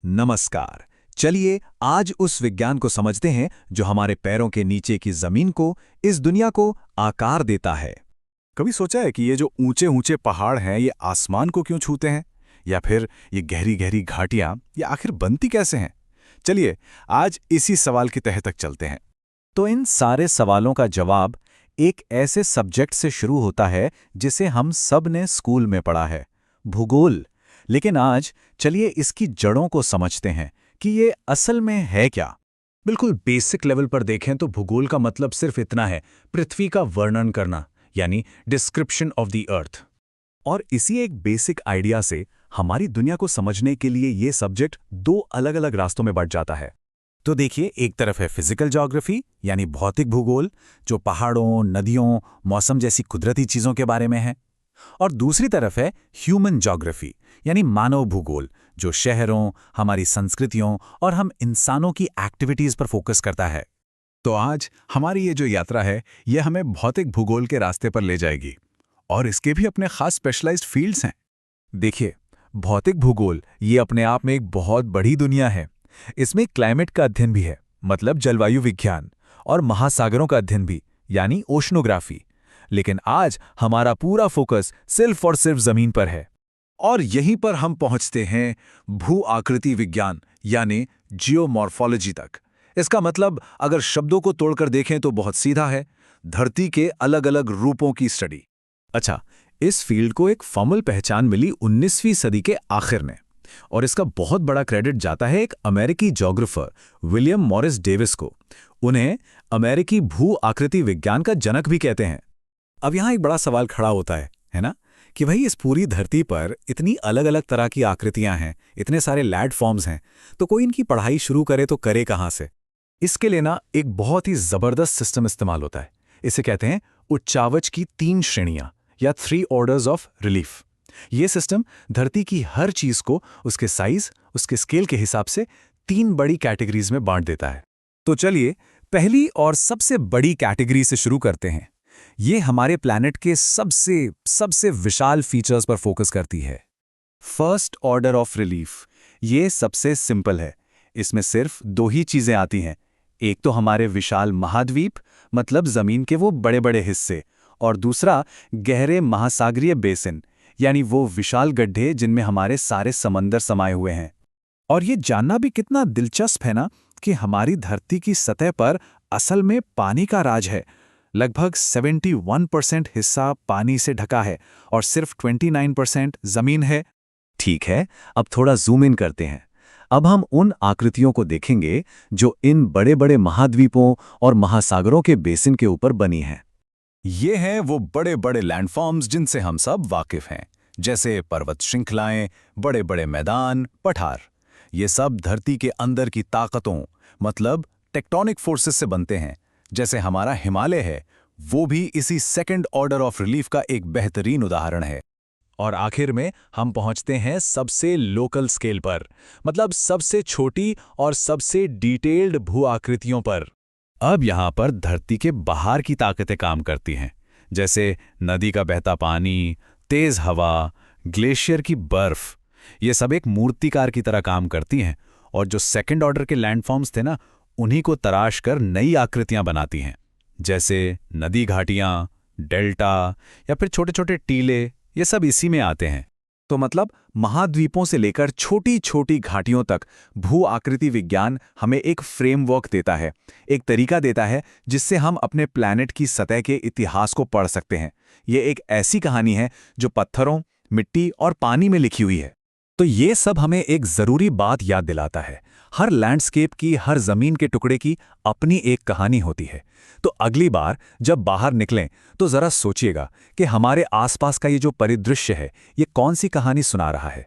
नमस्कार। चलिए आज उस विज्ञान को समझते हैं जो हमारे पैरों के नीचे की जमीन को, इस दुनिया को आकार देता है। कभी सोचा है कि ये जो ऊंचे ऊंचे पहाड़ हैं ये आसमान को क्यों छूते हैं? या फिर ये गहरी गहरी घाटियां ये आखिर बनती कैसे हैं? चलिए आज इसी सवाल की तह तक चलते हैं। तो इन सारे सवालों का जवाब एक ऐसे सब्जेक्ट से शुरू होता है जिसे हम सब ने स्कूल में पढ़ा है, भूगोल। लेकिन आज चलिए इसकी जड़ों को समझते हैं कि ये असल में है क्या। बिल्कुल बेसिक लेवल पर देखें तो भूगोल का मतलब सिर्फ इतना है, पृथ्वी का वर्णन करना, यानी डिस्क्रिप्शन ऑफ द अर्थ। और इसी एक बेसिक आइडिया से हमारी दुनिया को समझने के लिए ये सब्जेक्ट दो अलग अलग रास्तों में बढ़ जाता है। तो देखिए, एक तरफ है फिजिकल ज्योग्राफी यानी भौतिक भूगोल, जो पहाड़ों, नदियों, मौसम जैसी कुदरती चीजों के बारे में है। और दूसरी तरफ है ह्यूमन ज्योग्राफी यानी मानव भूगोल, जो शहरों, हमारी संस्कृतियों और हम इंसानों की एक्टिविटीज पर फोकस करता है। तो आज हमारी ये जो यात्रा है ये हमें भौतिक भूगोल के रास्ते पर ले जाएगी, और इसके भी अपने खास स्पेशलाइज्ड फील्ड्स हैं। देखिए, भौतिक भूगोल ये अपने आप में एक बहुत बड़ी दुनिया है। इसमें क्लाइमेट का अध्ययन भी है, मतलब जलवायु विज्ञान, और महासागरों का अध्ययन भी, यानी ओशनोग्राफी। लेकिन आज हमारा पूरा फोकस सिर्फ और सिर्फ जमीन पर है। और यहीं पर हम पहुंचते हैं भू आकृति विज्ञान यानी जियोमॉर्फोलॉजी तक। इसका मतलब अगर शब्दों को तोड़कर देखें तो बहुत सीधा है, धरती के अलग अलग रूपों की स्टडी। अच्छा, इस फील्ड को एक फॉर्मल पहचान मिली 19वीं सदी के आखिर में, और इसका बहुत बड़ा क्रेडिट जाता है एक अमेरिकी ज्योग्राफर विलियम मॉरिस डेविस को। उन्हें अमेरिकी भू आकृति विज्ञान का जनक भी कहते हैं। अब यहाँ एक बड़ा सवाल खड़ा होता है ना, कि भाई इस पूरी धरती पर इतनी अलग अलग तरह की आकृतियां हैं, इतने सारे लैंड फॉर्म्स हैं, तो कोई इनकी पढ़ाई शुरू करे तो करे कहाँ से? इसके लिए ना एक बहुत ही जबरदस्त सिस्टम इस्तेमाल होता है। इसे कहते हैं उच्चावच की 3 श्रेणियां या 3 ऑर्डर्स ऑफ रिलीफ। ये सिस्टम धरती की हर चीज को उसके साइज, उसके स्केल के हिसाब से 3 बड़ी कैटेगरीज में बांट देता है। तो चलिए पहली और सबसे बड़ी कैटेगरी से शुरू करते हैं। ये हमारे प्लैनेट के सबसे विशाल फीचर्स पर फोकस करती है। फर्स्ट ऑर्डर ऑफ रिलीफ, ये सबसे सिंपल है। इसमें सिर्फ 2 ही चीजें आती हैं। एक तो हमारे विशाल महाद्वीप, मतलब जमीन के वो बड़े बड़े हिस्से, और दूसरा गहरे महासागरीय बेसिन, यानी वो विशाल गड्ढे जिनमें हमारे सारे समंदर समाये हुए हैं। और ये जानना भी कितना दिलचस्प है ना, कि हमारी धरती की सतह पर असल में पानी का राज है। लगभग 71% हिस्सा पानी से ढका है और सिर्फ 29% जमीन है। ठीक है, अब थोड़ा जूम इन करते हैं। अब हम उन आकृतियों को देखेंगे जो इन बड़े बड़े महाद्वीपों और महासागरों के बेसिन के ऊपर बनी हैं। ये हैं वो बड़े बड़े लैंडफॉर्म्स जिनसे हम सब वाकिफ हैं, जैसे पर्वत श्रृंखलाएं, बड़े बड़े मैदान, पठार। ये सब धरती के अंदर की ताकतों, मतलब टेक्टोनिक फोर्सेस से बनते हैं। जैसे हमारा हिमालय है, वो भी इसी सेकंड ऑर्डर ऑफ रिलीफ का एक बेहतरीन उदाहरण है। और आखिर में हम पहुंचते हैं सबसे लोकल स्केल पर, मतलब सबसे छोटी और सबसे डिटेल्ड भू आकृतियों पर। अब यहां पर धरती के बाहर की ताकतें काम करती हैं, जैसे नदी का बहता पानी, तेज हवा, ग्लेशियर की बर्फ। ये सब एक मूर्तिकार की तरह काम करती हैं, और जो सेकंड ऑर्डर के लैंडफॉर्म्स थे ना, उन्हीं को तराश कर नई आकृतियां बनाती हैं, जैसे नदी घाटियां, डेल्टा या फिर छोटे छोटे टीले। ये सब इसी में आते हैं। तो मतलब महाद्वीपों से लेकर छोटी छोटी घाटियों तक भू आकृति विज्ञान हमें एक फ्रेमवर्क देता है, एक तरीका देता है जिससे हम अपने प्लैनेट की सतह के इतिहास को पढ़ सकते हैं। ये एक ऐसी कहानी है जो पत्थरों, मिट्टी और पानी में लिखी हुई है। तो ये सब हमें एक जरूरी बात याद दिलाता है, हर लैंडस्केप की, हर जमीन के टुकड़े की अपनी एक कहानी होती है। तो अगली बार जब बाहर निकलें तो जरा सोचिएगा कि हमारे आसपास का ये जो परिदृश्य है, ये कौन सी कहानी सुना रहा है।